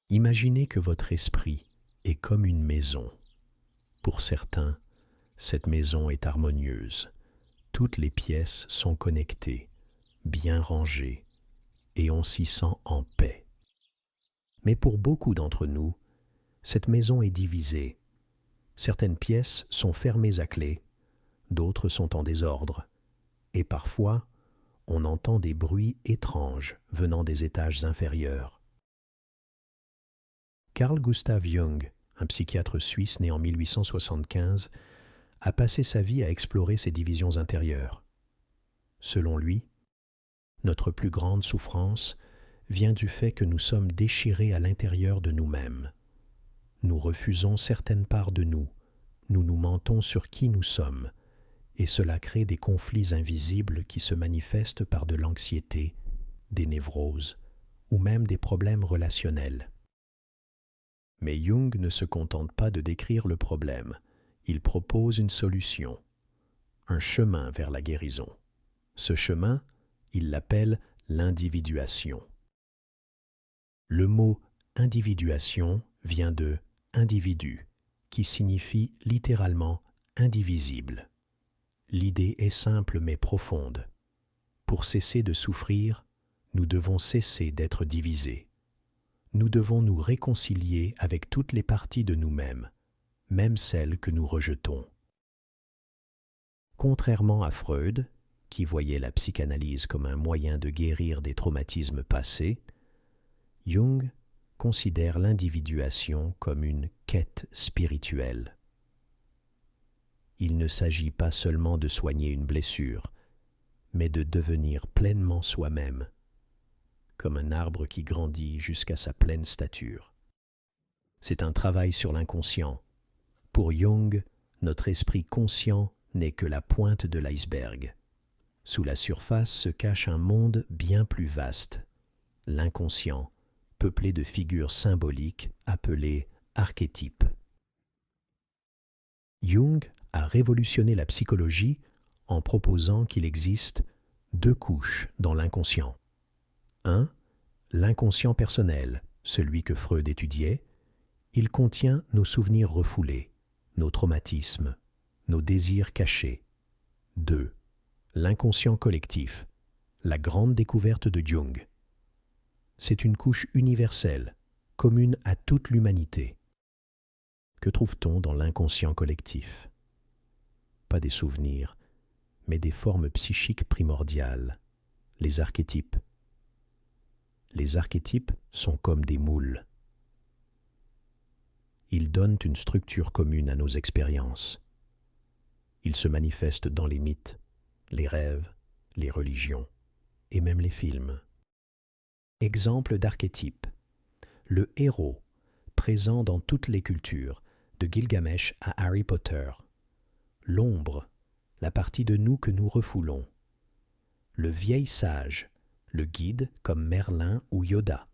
Imaginez que votre esprit est comme une maison. Pour certains, cette maison est harmonieuse. Toutes les pièces sont connectées, bien rangées, et on s'y sent en paix. Mais pour beaucoup d'entre nous, cette maison est divisée. Certaines pièces sont fermées à clé, d'autres sont en désordre, et parfois, on entend des bruits étranges venant des étages inférieurs. Carl Gustav Jung, un psychiatre suisse né en 1875, a passé sa vie à explorer ces divisions intérieures. Selon lui, notre plus grande souffrance vient du fait que nous sommes déchirés à l'intérieur de nous-mêmes. Nous refusons certaines parts de nous, nous nous mentons sur qui nous sommes, et cela crée des conflits invisibles qui se manifestent par de l'anxiété, des névroses ou même des problèmes relationnels. Mais Jung ne se contente pas de décrire le problème, il propose une solution, un chemin vers la guérison. Ce chemin, il l'appelle l'individuation. Le mot individuation vient de individu, qui signifie littéralement indivisible. L'idée est simple mais profonde. Pour cesser de souffrir, nous devons cesser d'être divisés. Nous devons nous réconcilier avec toutes les parties de nous-mêmes, même celles que nous rejetons. Contrairement à Freud, qui voyait la psychanalyse comme un moyen de guérir des traumatismes passés, Jung considère l'individuation comme une quête spirituelle. Il ne s'agit pas seulement de soigner une blessure, mais de devenir pleinement soi-même, comme un arbre qui grandit jusqu'à sa pleine stature. C'est un travail sur l'inconscient. Pour Jung, notre esprit conscient n'est que la pointe de l'iceberg. Sous la surface se cache un monde bien plus vaste, l'inconscient, peuplé de figures symboliques appelées archétypes. Jung a révolutionné la psychologie en proposant qu'il existe deux couches dans l'inconscient. 1. L'inconscient personnel, celui que Freud étudiait. Il contient nos souvenirs refoulés, nos traumatismes, nos désirs cachés. 2. L'inconscient collectif, la grande découverte de Jung. C'est une couche universelle, commune à toute l'humanité. Que trouve-t-on dans l'inconscient collectif? Pas des souvenirs, mais des formes psychiques primordiales, les archétypes. Les archétypes sont comme des moules. Ils donnent une structure commune à nos expériences. Ils se manifestent dans les mythes, les rêves, les religions et même les films. Exemple d'archétype. Le héros, présent dans toutes les cultures, de Gilgamesh à Harry Potter. L'ombre, la partie de nous que nous refoulons. Le vieil sage, le guide comme Merlin ou Yoda.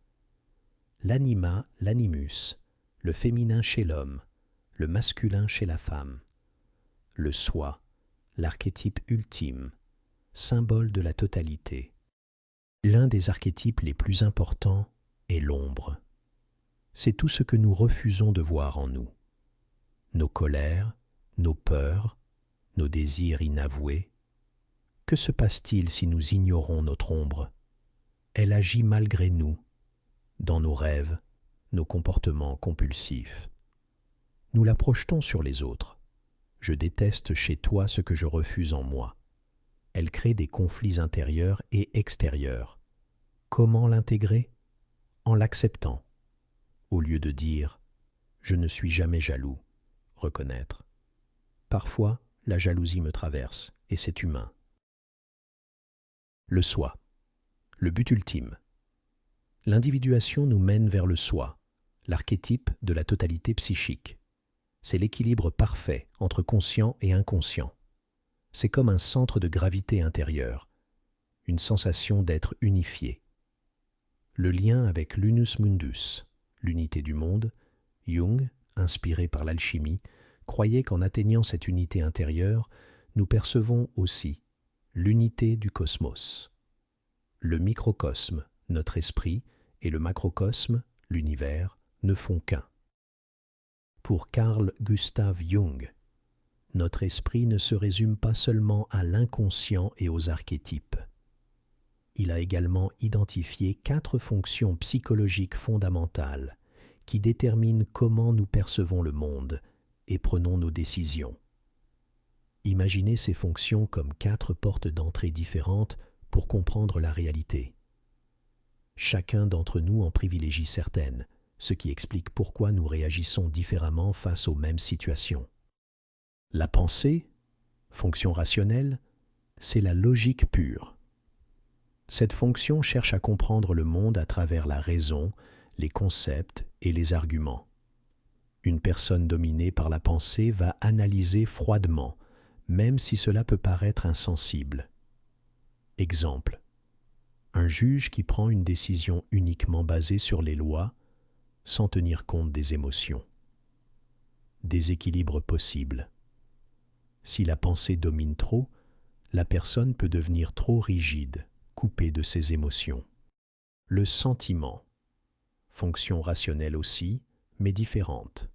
L'anima, l'animus, le féminin chez l'homme, le masculin chez la femme. Le soi, l'archétype ultime, symbole de la totalité. L'un des archétypes les plus importants est l'ombre. C'est tout ce que nous refusons de voir en nous. Nos colères, nos peurs, nos désirs inavoués. Que se passe-t-il si nous ignorons notre ombre? Elle agit malgré nous, dans nos rêves, nos comportements compulsifs. Nous la projetons sur les autres. Je déteste chez toi ce que je refuse en moi. Elle crée des conflits intérieurs et extérieurs. Comment l'intégrer? En l'acceptant. Au lieu de dire « je ne suis jamais jaloux », reconnaître. Parfois, la jalousie me traverse, et c'est humain. Le soi. Le but ultime. L'individuation nous mène vers le soi, l'archétype de la totalité psychique. C'est l'équilibre parfait entre conscient et inconscient. C'est comme un centre de gravité intérieur, une sensation d'être unifié. Le lien avec l'unus mundus, l'unité du monde, Jung, inspiré par l'alchimie, croyait qu'en atteignant cette unité intérieure, nous percevons aussi l'unité du cosmos. Le microcosme, notre esprit, et le macrocosme, l'univers, ne font qu'un. Pour Carl Gustav Jung, notre esprit ne se résume pas seulement à l'inconscient et aux archétypes. Il a également identifié 4 fonctions psychologiques fondamentales qui déterminent comment nous percevons le monde et prenons nos décisions. Imaginez ces fonctions comme 4 portes d'entrée différentes pour comprendre la réalité. Chacun d'entre nous en privilégie certaines, ce qui explique pourquoi nous réagissons différemment face aux mêmes situations. La pensée, fonction rationnelle, c'est la logique pure. Cette fonction cherche à comprendre le monde à travers la raison, les concepts et les arguments. Une personne dominée par la pensée va analyser froidement, même si cela peut paraître insensible. Exemple. Un juge qui prend une décision uniquement basée sur les lois, sans tenir compte des émotions. Déséquilibre possible. Si la pensée domine trop, la personne peut devenir trop rigide, coupée de ses émotions. Le sentiment. Fonction rationnelle aussi, mais différente.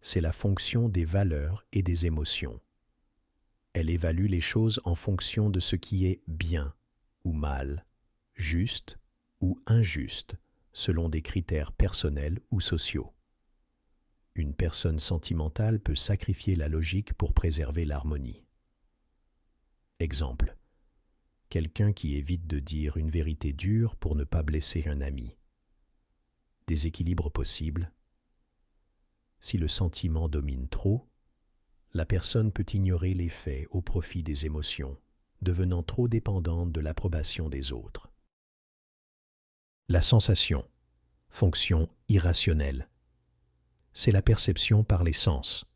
C'est la fonction des valeurs et des émotions. Elle évalue les choses en fonction de ce qui est bien ou mal, juste ou injuste, selon des critères personnels ou sociaux. Une personne sentimentale peut sacrifier la logique pour préserver l'harmonie. Exemple. Quelqu'un qui évite de dire une vérité dure pour ne pas blesser un ami. Déséquilibre possible. Si le sentiment domine trop, la personne peut ignorer les faits au profit des émotions, devenant trop dépendante de l'approbation des autres. La sensation, fonction irrationnelle. C'est la perception par les sens.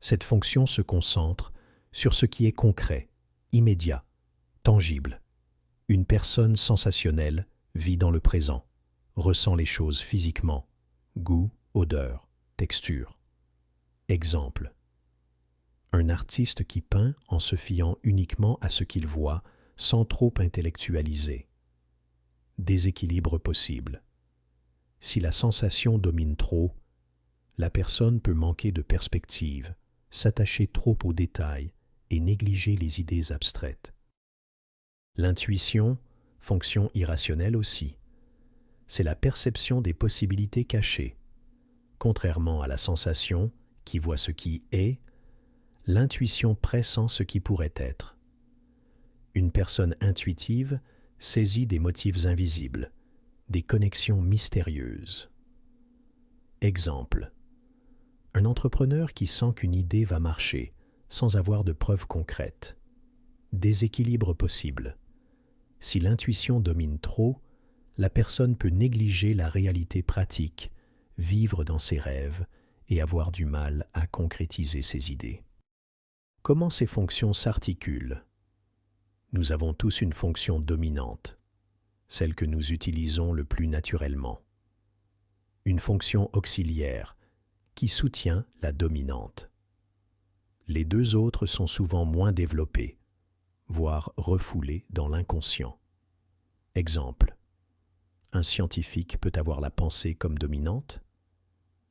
Cette fonction se concentre sur ce qui est concret, immédiat, tangible. Une personne sensationnelle vit dans le présent, ressent les choses physiquement, goût, odeur, texture. Exemple. Un artiste qui peint en se fiant uniquement à ce qu'il voit, sans trop intellectualiser. Déséquilibre possible. Si la sensation domine trop, la personne peut manquer de perspective, s'attacher trop aux détails et négliger les idées abstraites. L'intuition, fonction irrationnelle aussi, c'est la perception des possibilités cachées. Contrairement à la sensation, qui voit ce qui est, l'intuition pressent ce qui pourrait être. Une personne intuitive saisit des motifs invisibles, des connexions mystérieuses. Exemple. Un entrepreneur qui sent qu'une idée va marcher, sans avoir de preuves concrètes. Déséquilibre possible. Si l'intuition domine trop, la personne peut négliger la réalité pratique, vivre dans ses rêves et avoir du mal à concrétiser ses idées. Comment ces fonctions s'articulent? Nous avons tous une fonction dominante, celle que nous utilisons le plus naturellement. Une fonction auxiliaire qui soutient la dominante. Les 2 autres sont souvent moins développées, voire refoulées dans l'inconscient. Exemple. Un scientifique peut avoir la pensée comme dominante,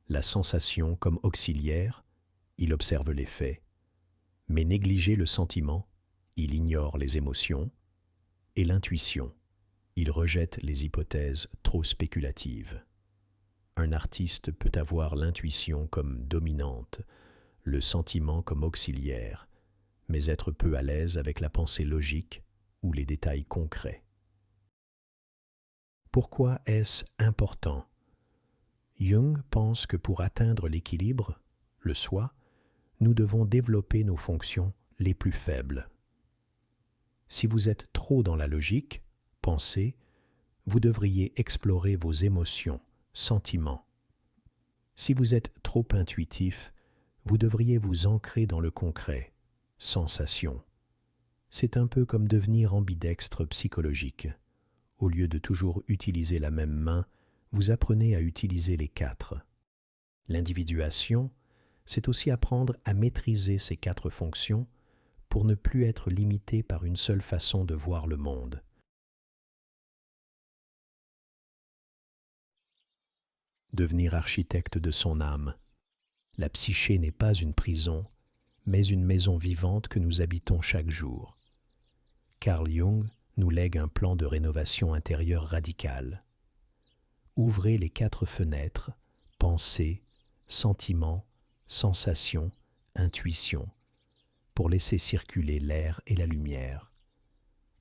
la sensation comme auxiliaire, il observe les faits, mais négliger le sentiment, il ignore les émotions, et l'intuition, il rejette les hypothèses trop spéculatives. Un artiste peut avoir l'intuition comme dominante, le sentiment comme auxiliaire, mais être peu à l'aise avec la pensée logique ou les détails concrets. Pourquoi est-ce important? Jung pense que pour atteindre l'équilibre, le soi, nous devons développer nos fonctions les plus faibles. Si vous êtes trop dans la logique, pensée, vous devriez explorer vos émotions, sentiments. Si vous êtes trop intuitif, vous devriez vous ancrer dans le concret, sensations. C'est un peu comme devenir ambidextre psychologique. Au lieu de toujours utiliser la même main, vous apprenez à utiliser les 4. L'individuation, c'est aussi apprendre à maîtriser ces 4 fonctions pour ne plus être limité par une seule façon de voir le monde. devenir architecte de son âme. La psyché n'est pas une prison, mais une maison vivante que nous habitons chaque jour. Carl Jung nous lègue un plan de rénovation intérieure radical. Ouvrez les 4 fenêtres, pensée, sentiment, sensation, intuition, pour laisser circuler l'air et la lumière.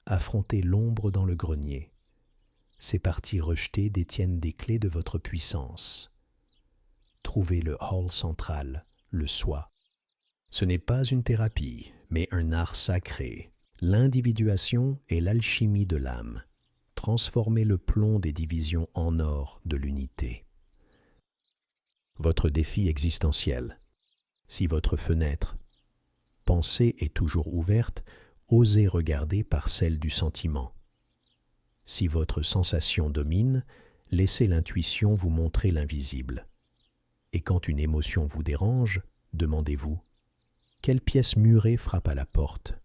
Affrontez l'ombre dans le grenier. Ces parties rejetées détiennent des clés de votre puissance. Trouvez le hall central, le soi. Ce n'est pas une thérapie, mais un art sacré. L'individuation est l'alchimie de l'âme. Transformez le plomb des divisions en or de l'unité. Votre défi existentiel. Si votre fenêtre, pensée est toujours ouverte, osez regarder par celle du sentiment. Si votre sensation domine, laissez l'intuition vous montrer l'invisible. Et quand une émotion vous dérange, demandez-vous « Quelle pièce murée frappe à la porte ?»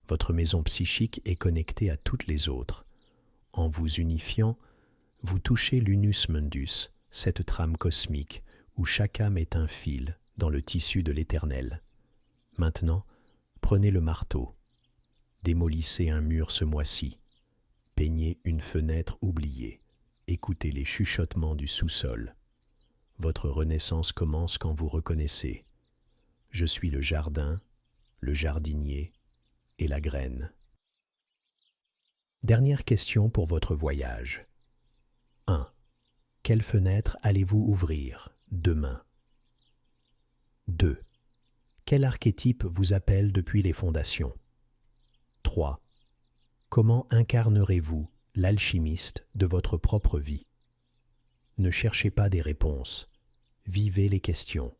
Votre maison psychique est connectée à toutes les autres. En vous unifiant, vous touchez l'unus mundus, cette trame cosmique où chaque âme est un fil dans le tissu de l'éternel. Maintenant, prenez le marteau. Démolissez un mur ce mois-ci. Peignez une fenêtre oubliée. Écoutez les chuchotements du sous-sol. Votre renaissance commence quand vous reconnaissez « Je suis le jardin, le jardinier et la graine ». Dernière question pour votre voyage. 1. Quelle fenêtre allez-vous ouvrir demain? 2. Quel archétype vous appelle depuis les fondations? 3. Comment incarnerez-vous l'alchimiste de votre propre vie? Ne cherchez pas des réponses, vivez les questions.